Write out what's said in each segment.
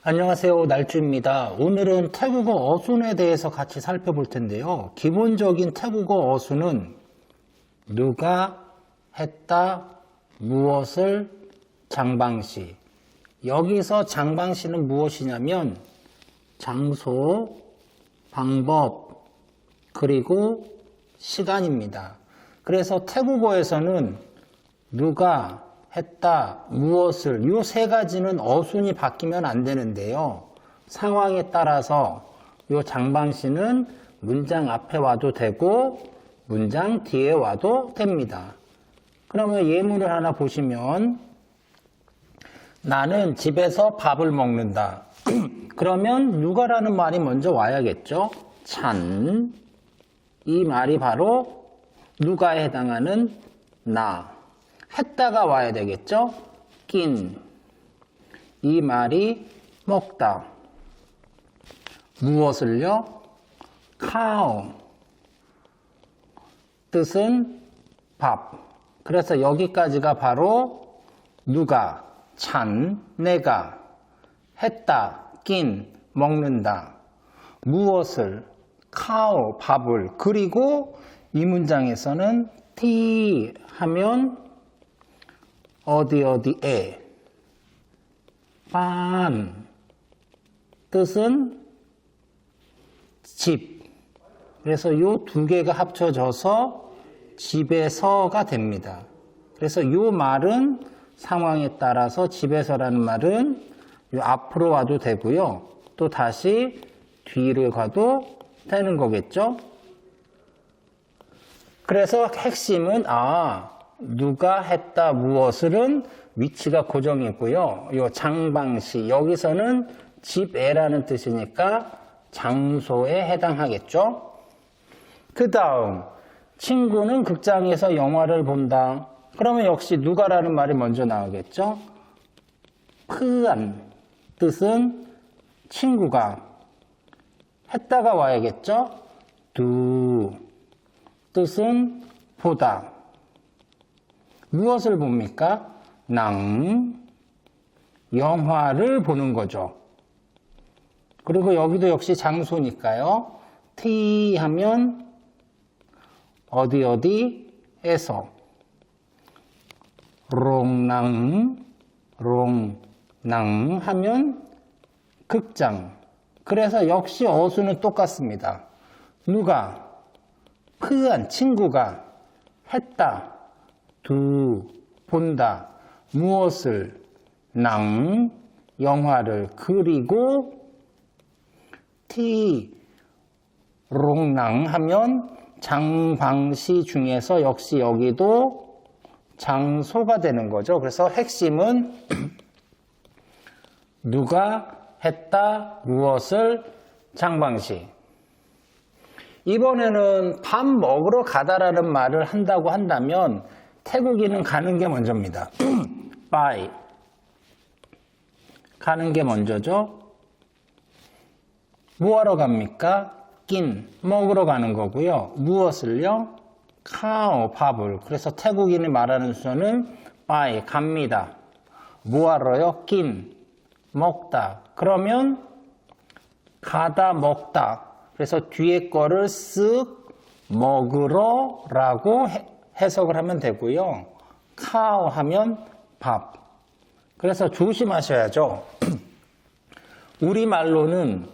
안녕하세요. 날주입니다. 오늘은 태국어 어순에 대해서 같이 살펴볼 텐데요. 기본적인 태국어 어순은 누가, 했다, 무엇을, 장방시. 여기서 장방시는 무엇이냐면 장소, 방법, 그리고 시간입니다. 그래서 태국어에서는 누가, 했다, 무엇을 이 세 가지는 어순이 바뀌면 안 되는데요. 상황에 따라서 이 장방시는 문장 앞에 와도 되고 문장 뒤에 와도 됩니다. 그러면 예문을 하나 보시면 나는 집에서 밥을 먹는다. 그러면 누가라는 말이 먼저 와야겠죠. 찬. 이 말이 바로 누가에 해당하는 나. 했다가 와야 되겠죠? 낀. 이 말이 먹다. 무엇을요? 카오. 뜻은 밥. 그래서 여기까지가 바로 누가, 찬, 내가, 했다, 낀, 먹는다. 무엇을, 카오, 밥을. 그리고 이 문장에서는 티 하면 어디에 반 뜻은 집. 그래서 이 두 개가 합쳐져서 집에서가 됩니다. 그래서 이 말은 상황에 따라서 집에서라는 말은 이 앞으로 와도 되고요. 또 다시 뒤를 가도 되는 거겠죠. 그래서 핵심은 누가 했다 무엇을은 위치가 고정이고요. 이 장방시 여기서는 집에라는 뜻이니까 장소에 해당하겠죠. 그 다음 친구는 극장에서 영화를 본다. 그러면 역시 누가라는 말이 먼저 나오겠죠. 프안 뜻은 친구가. 했다가 와야겠죠. 두 뜻은 보다. 무엇을 봅니까? 영화를 보는 거죠. 그리고 여기도 역시 장소니까요. 티 하면 어디에서. 롱낭 하면 극장. 그래서 역시 어수는 똑같습니다. 누가, 프안 친구가, 했다, 두, 본다, 무엇을, 영화를, 그리고 롱낭 하면 장방시 중에서 역시 여기도 장소가 되는 거죠. 그래서 핵심은 누가, 했다, 무엇을, 장방시. 이번에는 밥 먹으러 가다라는 말을 한다고 한다면 태국인은 가는 게 먼저입니다. 빠이. 가는 게 먼저죠. 뭐하러 갑니까? 낀. 먹으러 가는 거고요. 무엇을요? 카오. 밥을. 그래서 태국인이 말하는 순서는 빠이. 갑니다. 뭐하러요? 낀. 먹다. 그러면 가다 먹다. 그래서 뒤에 거를 쓱 먹으러 라고 해석을 하면 되고요. 카오 하면 밥. 그래서 조심하셔야죠. 우리말로는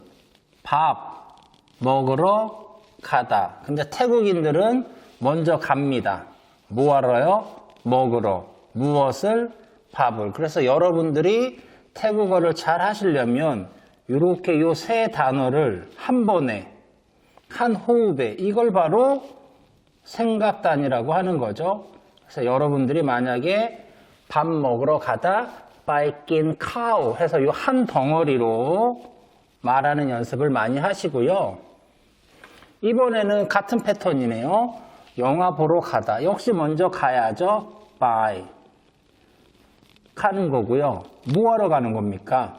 밥 먹으러 가다. 근데 태국인들은 먼저 갑니다. 뭐 하러요? 먹으러. 무엇을? 밥을. 그래서 여러분들이 태국어를 잘 하시려면 이렇게 요 세 단어를 한 번에 한 호흡에 이걸 바로 생각단이라고 하는 거죠. 그래서 여러분들이 만약에 밥 먹으러 가다 바이킨 카오 해서 요 한 덩어리로 말하는 연습을 많이 하시고요. 이번에는 같은 패턴이네요. 영화 보러 가다. 역시 먼저 가야죠. 바이. 가는 거고요. 뭐 하러 가는 겁니까?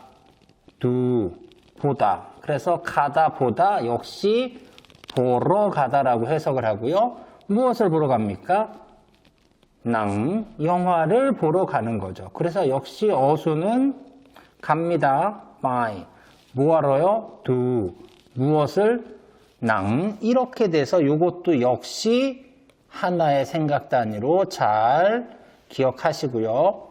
보다. 그래서 가다 보다 역시 보러 가다라고 해석을 하고요. 무엇을 보러 갑니까? 영화를 보러 가는 거죠. 그래서 역시 어수는 갑니다. by. 뭐하러요? do. 무엇을? 낭. 이렇게 돼서 이것도 역시 하나의 생각 단위로 잘 기억하시고요.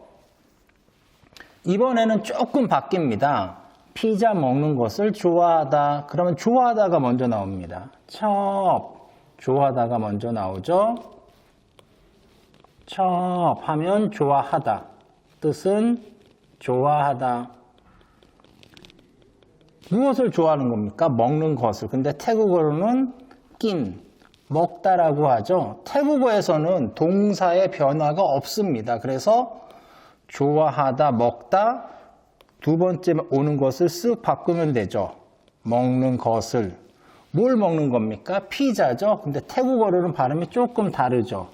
이번에는 조금 바뀝니다. 피자 먹는 것을 좋아하다. 그러면 좋아하다가 먼저 나옵니다. 첩. 좋아하다가 먼저 나오죠. 첩 하면 좋아하다. 뜻은 좋아하다. 무엇을 좋아하는 겁니까? 먹는 것을. 근데 태국어로는 낀, 먹다라고 하죠. 태국어에서는 동사의 변화가 없습니다. 그래서 좋아하다, 먹다, 두 번째 오는 것을 쓱 바꾸면 되죠. 먹는 것을. 뭘 먹는 겁니까? 피자죠. 근데 태국어로는 발음이 조금 다르죠.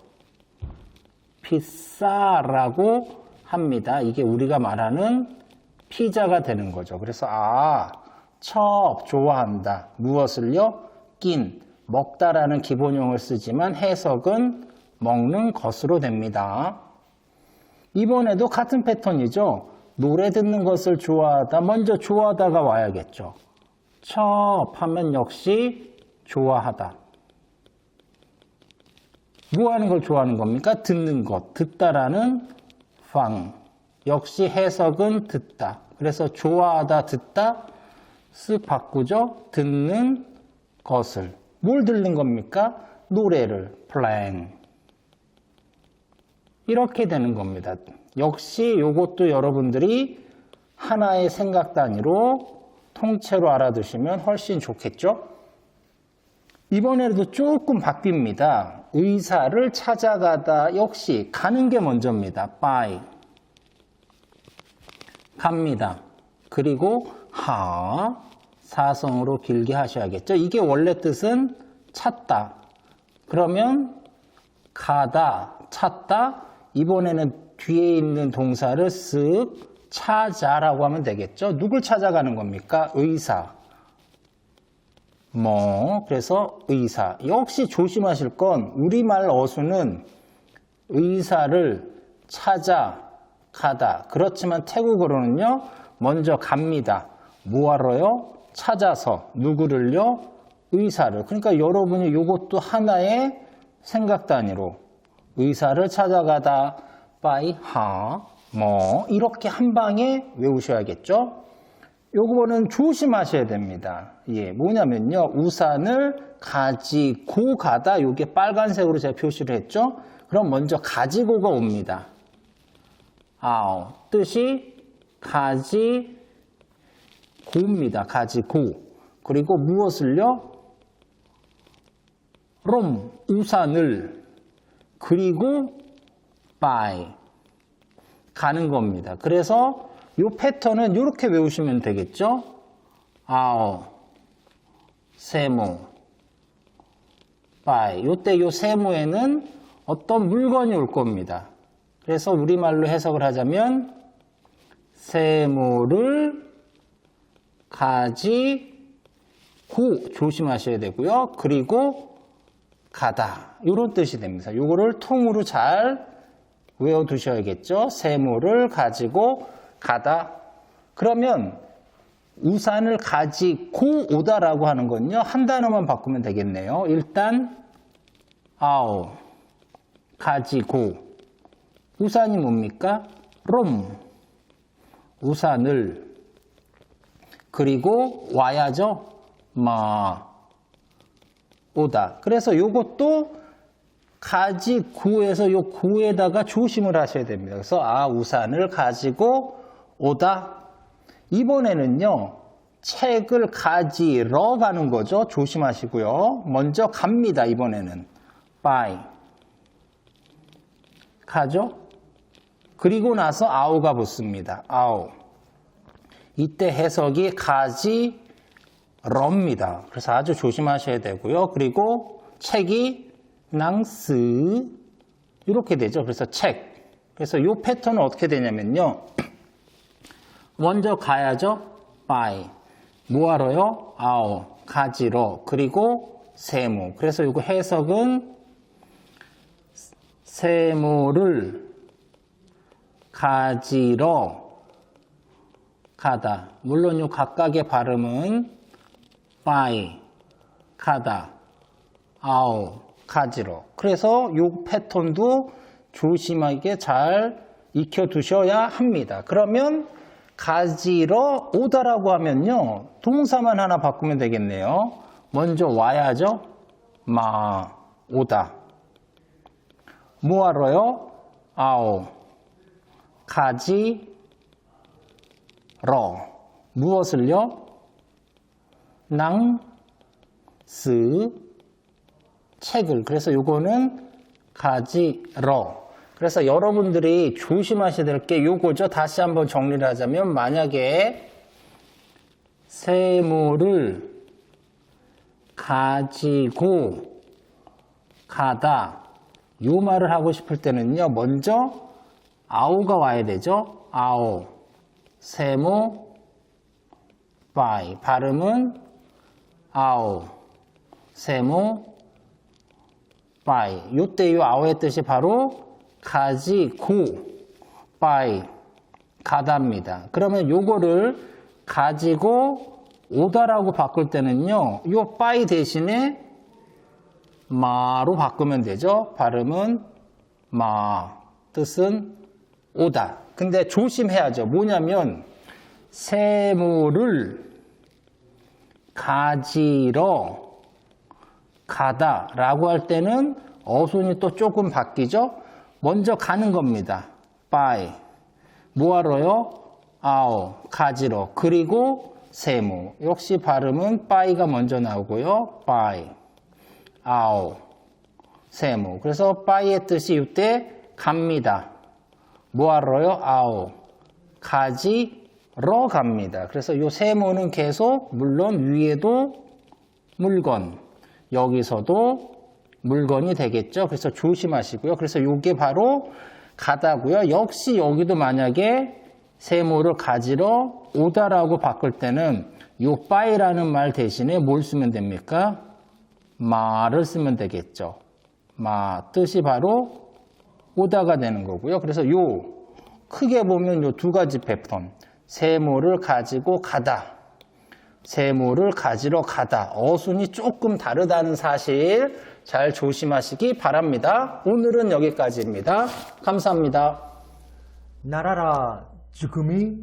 피자라고 합니다. 이게 우리가 말하는 피자가 되는 거죠. 그래서 첩, 좋아한다. 무엇을요? 낀, 먹다라는 기본형을 쓰지만 해석은 먹는 것으로 됩니다. 이번에도 같은 패턴이죠. 노래 듣는 것을 좋아하다. 먼저 좋아하다가 와야겠죠. 첩 하면 역시 좋아하다. 뭐 하는 걸 좋아하는 겁니까? 듣는 것. 듣다라는 팡. 역시 해석은 듣다. 그래서 좋아하다, 듣다. 쓱 바꾸죠. 듣는 것을. 뭘 듣는 겁니까? 노래를. playing. 이렇게 되는 겁니다. 역시 이것도 여러분들이 하나의 생각 단위로 통째로 알아두시면 훨씬 좋겠죠? 이번에도 조금 바뀝니다. 의사를 찾아가다. 역시 가는 게 먼저입니다. by. 갑니다. 그리고 사성으로 길게 하셔야겠죠. 이게 원래 뜻은 찾다. 그러면 가다, 찾다. 이번에는 뒤에 있는 동사를 쓱 찾아라고 하면 되겠죠. 누굴 찾아가는 겁니까? 의사. 그래서 의사. 역시 조심하실 건 우리말 어수는 의사를 찾아가다. 그렇지만 태국어로는요. 먼저 갑니다. 뭐하러요? 찾아서. 누구를요? 의사를. 그러니까 여러분이 이것도 하나의 생각 단위로 의사를 찾아가다. by, 이렇게 한 방에 외우셔야겠죠? 요거는 조심하셔야 됩니다. 뭐냐면요. 우산을 가지고 가다. 요게 빨간색으로 제가 표시를 했죠? 그럼 먼저 가지고가 옵니다. 뜻이 가지고입니다. 가지고. 그리고 무엇을요? 우산을. 그리고 by. 가는 겁니다. 그래서 이 패턴은 이렇게 외우시면 되겠죠? 세모, by. 이때 이 세모에는 어떤 물건이 올 겁니다. 그래서 우리말로 해석을 하자면 세모를 가지고 조심하셔야 되고요. 그리고 가다. 이런 뜻이 됩니다. 이거를 통으로 잘 외워두셔야겠죠. 세모를 가지고 가다. 그러면 우산을 가지고 오다라고 하는 건요. 한 단어만 바꾸면 되겠네요. 일단 가지고. 우산이 뭡니까? 우산을. 그리고 와야죠. 오다. 그래서 이것도 가지고에서 요 고에다가 조심을 하셔야 됩니다. 그래서 우산을 가지고 오다. 이번에는요. 책을 가지러 가는 거죠. 조심하시고요. 먼저 갑니다. 이번에는 by. 가죠. 그리고 나서 아우가 붙습니다. 이때 해석이 가지러입니다. 그래서 아주 조심하셔야 되고요. 그리고 책이 낭스 이렇게 되죠. 그래서 책. 그래서 이 패턴은 어떻게 되냐면요. 먼저 가야죠. by. 뭐하러요? 가지러. 그리고 세모. 그래서 이거 해석은 세모를 가지러 가다. 물론 요 각각의 발음은 by, 가다, 아우, 가지러. 그래서 요 패턴도 조심하게 잘 익혀두셔야 합니다. 그러면 가지러 오다라고 하면요. 동사만 하나 바꾸면 되겠네요. 먼저 와야죠. 오다. 뭐하러요? 아오. 가지러. 무엇을요? 책을. 그래서 요거는 가지러. 그래서 여러분들이 조심하셔야 될 게 요거죠. 다시 한번 정리를 하자면 만약에 세모를 가지고 가다 요 말을 하고 싶을 때는요. 먼저 아오가 와야 되죠. 아오. 세모 by. 발음은 아오. 세모 by. 요때 요 아오의 뜻이 바로 가지고 by 가다입니다. 그러면 요거를 가지고 오다라고 바꿀 때는요. 요 by 대신에 마로 바꾸면 되죠. 발음은 마. 뜻은 오다. 근데 조심해야죠. 뭐냐면 세모를 가지러 가다라고 할 때는 어순이 또 조금 바뀌죠. 먼저 가는 겁니다. by. 뭐하러요? 아오. 가지러. 그리고 세모. 역시 발음은 by가 먼저 나오고요. by. 아오. 세모. 그래서 by의 뜻이 이때 갑니다. 뭐하러요? 아오. 가지러 갑니다. 그래서 이 세모는 계속 물론 위에도 물건, 여기서도 물건이 되겠죠. 그래서 조심하시고요. 그래서 이게 바로 가다고요. 역시 여기도 만약에 세모를 가지러 오다라고 바꿀 때는 이 by라는 말 대신에 뭘 쓰면 됩니까? 마를 쓰면 되겠죠. 마 뜻이 바로 오다가 되는 거고요. 그래서 요 크게 보면 요 두 가지 패턴. 세모를 가지고 가다. 세모를 가지러 가다. 어순이 조금 다르다는 사실 잘 조심하시기 바랍니다. 오늘은 여기까지입니다. 감사합니다. 나라라 지금이